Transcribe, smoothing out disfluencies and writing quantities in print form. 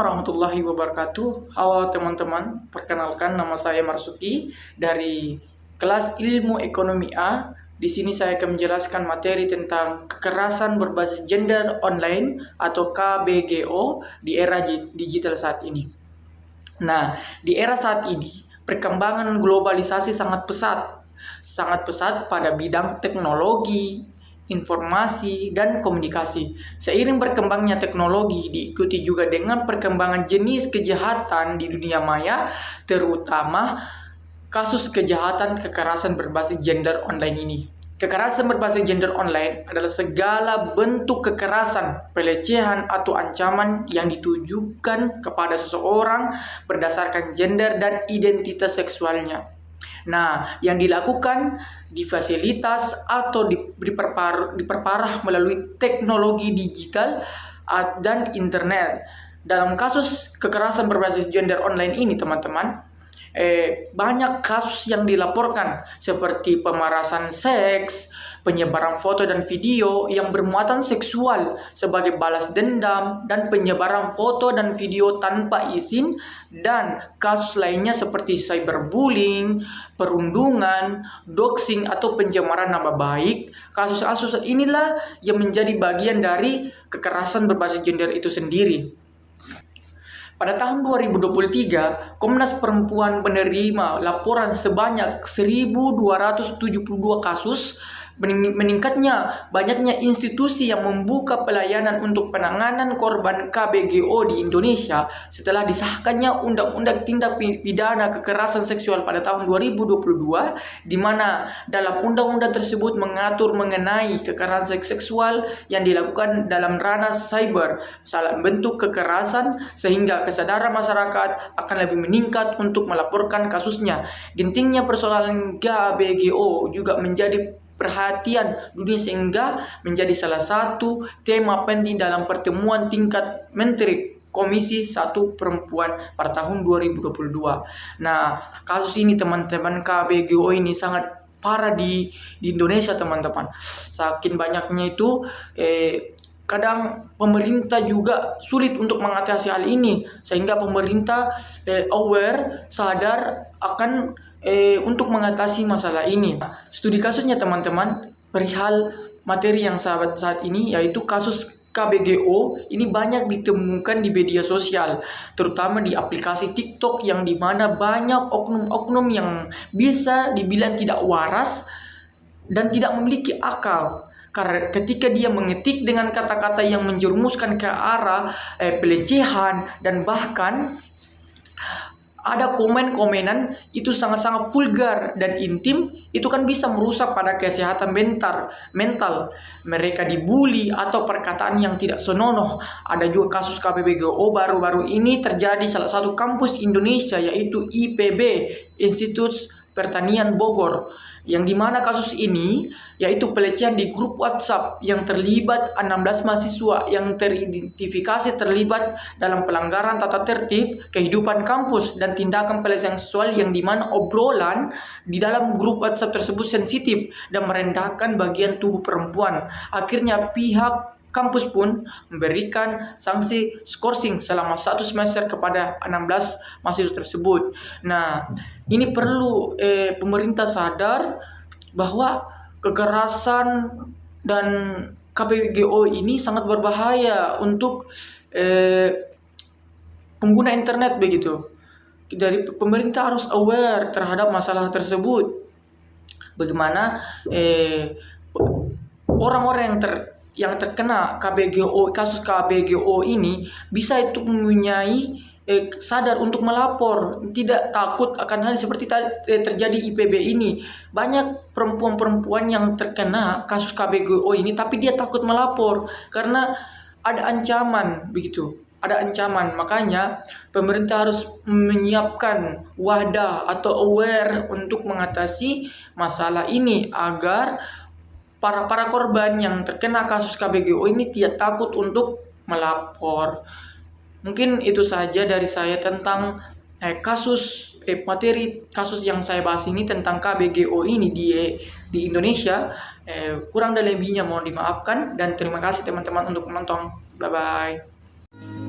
warahmatullahi wabarakatuh. Halo teman-teman, perkenalkan nama saya Marsuki dari kelas Ilmu Ekonomi A. Di sini saya akan menjelaskan materi tentang kekerasan berbasis gender online atau KBGO di era digital saat ini. Nah, di era saat ini, perkembangan globalisasi sangat pesat pada bidang teknologi, informasi, dan komunikasi. Seiring berkembangnya teknologi, diikuti juga dengan perkembangan jenis kejahatan di dunia maya, terutama kasus kejahatan kekerasan berbasis gender online ini. Kekerasan berbasis gender online adalah segala bentuk kekerasan, pelecehan, atau ancaman yang ditujukan kepada seseorang berdasarkan gender dan identitas seksualnya. Nah, yang dilakukan di fasilitas atau diperparah melalui teknologi digital dan internet. Dalam kasus kekerasan berbasis gender online ini, teman-teman, banyak kasus yang dilaporkan seperti pemerasan seks, penyebaran foto dan video yang bermuatan seksual sebagai balas dendam, dan penyebaran foto dan video tanpa izin, dan kasus lainnya seperti cyberbullying, perundungan, doxing atau pencemaran nama baik. Kasus-kasus inilah yang menjadi bagian dari kekerasan berbasis gender itu sendiri. Pada tahun 2023, Komnas Perempuan menerima laporan sebanyak 1.272 kasus. Meningkatnya banyaknya institusi yang membuka pelayanan untuk penanganan korban KBGO di Indonesia setelah disahkannya Undang-Undang Tindak Pidana Kekerasan Seksual pada tahun 2022, di mana dalam undang-undang tersebut mengatur mengenai kekerasan seksual yang dilakukan dalam ranah cyber, salah bentuk kekerasan, sehingga kesadaran masyarakat akan lebih meningkat untuk melaporkan kasusnya. Gentingnya persoalan KBGO juga menjadi perhatian dunia sehingga menjadi salah satu tema penting dalam pertemuan tingkat Menteri Komisi 1 Perempuan pada tahun 2022. Nah, kasus ini teman-teman, KBGO ini sangat parah di Indonesia, teman-teman. Saking banyaknya itu kadang pemerintah juga sulit untuk mengatasi hal ini, sehingga pemerintah aware, sadar akan untuk mengatasi masalah ini. Studi kasusnya, teman-teman, perihal materi yang saat ini, yaitu kasus KBGO ini banyak ditemukan di media sosial, terutama di aplikasi TikTok, yang dimana banyak oknum-oknum yang bisa dibilang tidak waras dan tidak memiliki akal. Karena ketika dia mengetik dengan kata-kata yang menjerumuskan ke arah pelecehan, dan bahkan ada komen-komenan itu sangat-sangat vulgar dan intim, itu kan bisa merusak pada kesehatan mental. Mereka dibully atau perkataan yang tidak senonoh. Ada juga kasus KBGO baru-baru ini terjadi salah satu kampus Indonesia, yaitu IPB, Institut Pertanian Bogor, yang dimana kasus ini yaitu pelecehan di grup WhatsApp yang terlibat 16 mahasiswa yang teridentifikasi terlibat dalam pelanggaran tata tertib kehidupan kampus dan tindakan pelecehan seksual, yang dimana obrolan di dalam grup WhatsApp tersebut sensitif dan merendahkan bagian tubuh perempuan. Akhirnya pihak kampus pun memberikan sanksi skorsing selama 1 semester kepada 16 mahasiswa tersebut. Nah, ini perlu pemerintah sadar bahwa kekerasan dan KBGO ini sangat berbahaya untuk pengguna internet begitu. Dari pemerintah harus aware terhadap masalah tersebut. Bagaimana orang-orang yang terkena KBGO, kasus KBGO ini bisa itu mempunyai sadar untuk melapor, tidak takut akan hal seperti terjadi IPB ini. Banyak perempuan-perempuan yang terkena kasus KBGO ini, tapi dia takut melapor karena ada ancaman begitu. Ada ancaman, makanya pemerintah harus menyiapkan wadah atau aware untuk mengatasi masalah ini agar para korban yang terkena kasus KBGO ini tidak takut untuk melapor. Mungkin itu saja dari saya tentang materi kasus yang saya bahas ini tentang KBGO ini di Indonesia. Kurang dan lebihnya mohon dimaafkan, dan terima kasih teman-teman untuk menonton. Bye bye.